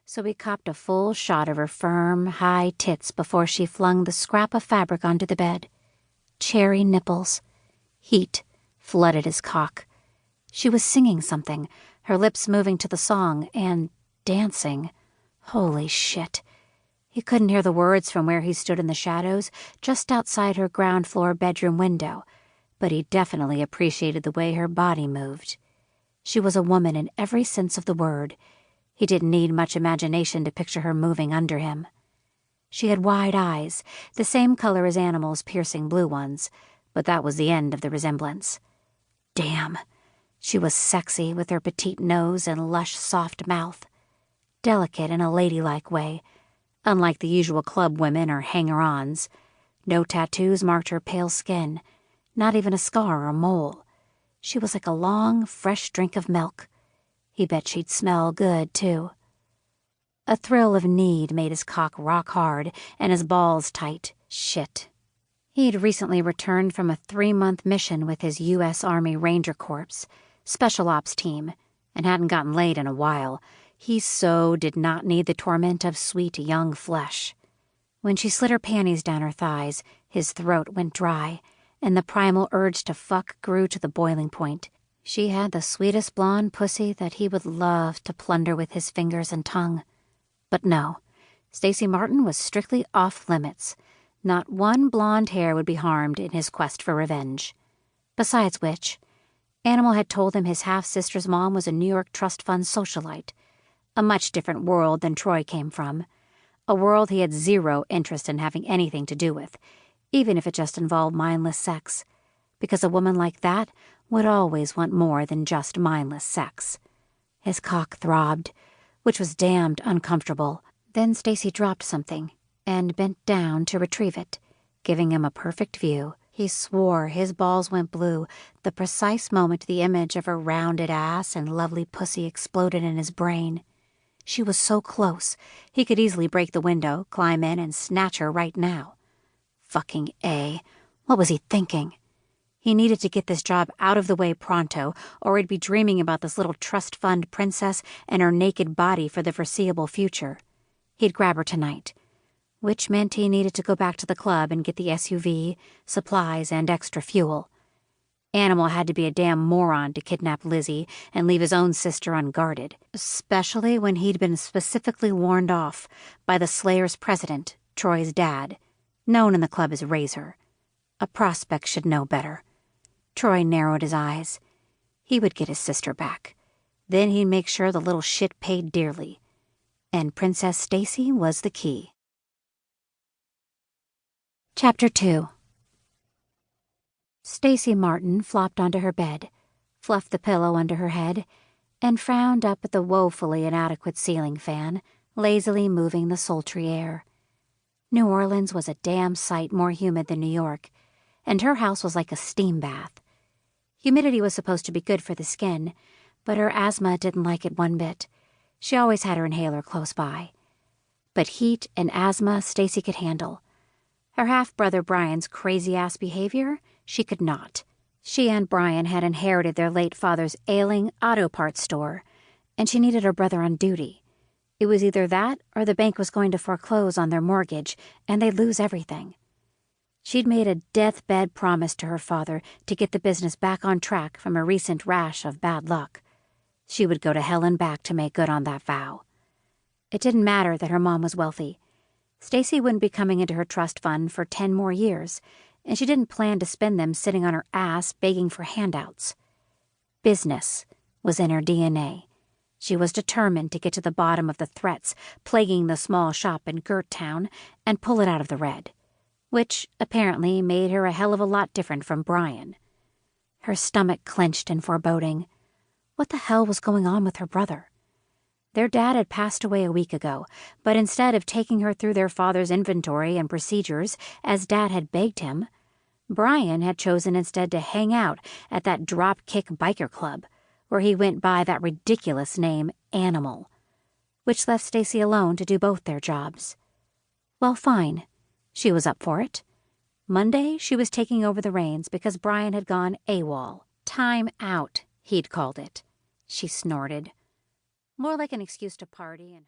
so he copped a full shot of her firm, high tits before she flung the scrap of fabric onto the bed. Cherry nipples. Heat flooded his cock. She was singing something, her lips moving to the song, and dancing. Holy shit. He couldn't hear the words from where he stood in the shadows, just outside her ground-floor bedroom window, but he definitely appreciated the way her body moved. She was a woman in every sense of the word. He didn't need much imagination to picture her moving under him. She had wide eyes, the same color as Animal's piercing blue ones, but that was the end of the resemblance. Damn. She was sexy with her petite nose and lush, soft mouth. Delicate in a ladylike way, unlike the usual club women or hanger-ons. No tattoos marked her pale skin, not even a scar or mole. She was like a long, fresh drink of milk. He bet she'd smell good, too. A thrill of need made his cock rock hard and his balls tight. Shit. He'd recently returned from a 3-month mission with his U.S. Army Ranger Corps, Special Ops team, and hadn't gotten laid in a while. He so did not need the torment of sweet young flesh. When she slid her panties down her thighs, his throat went dry, and the primal urge to fuck grew to the boiling point. She had the sweetest blonde pussy that he would love to plunder with his fingers and tongue. But no, Stacey Martin was strictly off-limits. Not one blonde hair would be harmed in his quest for revenge. Besides which, Animal had told him his half-sister's mom was a New York trust fund socialite. A much different world than Troy came from. A world he had zero interest in having anything to do with, even if it just involved mindless sex, because a woman like that would always want more than just mindless sex. His cock throbbed, which was damned uncomfortable. Then Stacey dropped something and bent down to retrieve it, giving him a perfect view. He swore his balls went blue the precise moment the image of her rounded ass and lovely pussy exploded in his brain. She was so close, he could easily break the window, climb in, and snatch her right now. Fucking A. What was he thinking? He needed to get this job out of the way pronto, or he'd be dreaming about this little trust fund princess and her naked body for the foreseeable future. He'd grab her tonight, which meant he needed to go back to the club and get the SUV, supplies, and extra fuel. Animal had to be a damn moron to kidnap Lizzie and leave his own sister unguarded, especially when he'd been specifically warned off by the Slayer's president, Troy's dad, known in the club as Razor. A prospect should know better. Troy narrowed his eyes. He would get his sister back. Then he'd make sure the little shit paid dearly. And Princess Stacey was the key. Chapter 2. Stacey Martin flopped onto her bed, fluffed the pillow under her head, and frowned up at the woefully inadequate ceiling fan, lazily moving the sultry air. New Orleans was a damn sight more humid than New York, and her house was like a steam bath. Humidity was supposed to be good for the skin, but her asthma didn't like it one bit. She always had her inhaler close by. But heat and asthma Stacey could handle. Her half-brother Brian's crazy-ass behavior, she could not. She and Brian had inherited their late father's ailing auto parts store, and she needed her brother on duty. It was either that or the bank was going to foreclose on their mortgage, and they'd lose everything. She'd made a deathbed promise to her father to get the business back on track from a recent rash of bad luck. She would go to hell and back to make good on that vow. It didn't matter that her mom was wealthy. Stacey wouldn't be coming into her trust fund for 10 more years, and she didn't plan to spend them sitting on her ass begging for handouts. Business was in her DNA. She was determined to get to the bottom of the threats plaguing the small shop in Girt Town and pull it out of the red, which apparently made her a hell of a lot different from Brian. Her stomach clenched in foreboding. What the hell was going on with her brother? Their dad had passed away a week ago, but instead of taking her through their father's inventory and procedures, as Dad had begged him, Brian had chosen instead to hang out at that drop-kick biker club, where he went by that ridiculous name, Animal, which left Stacey alone to do both their jobs. Well, fine. She was up for it. Monday, she was taking over the reins because Brian had gone AWOL. Time out, he'd called it. She snorted. More like an excuse to party and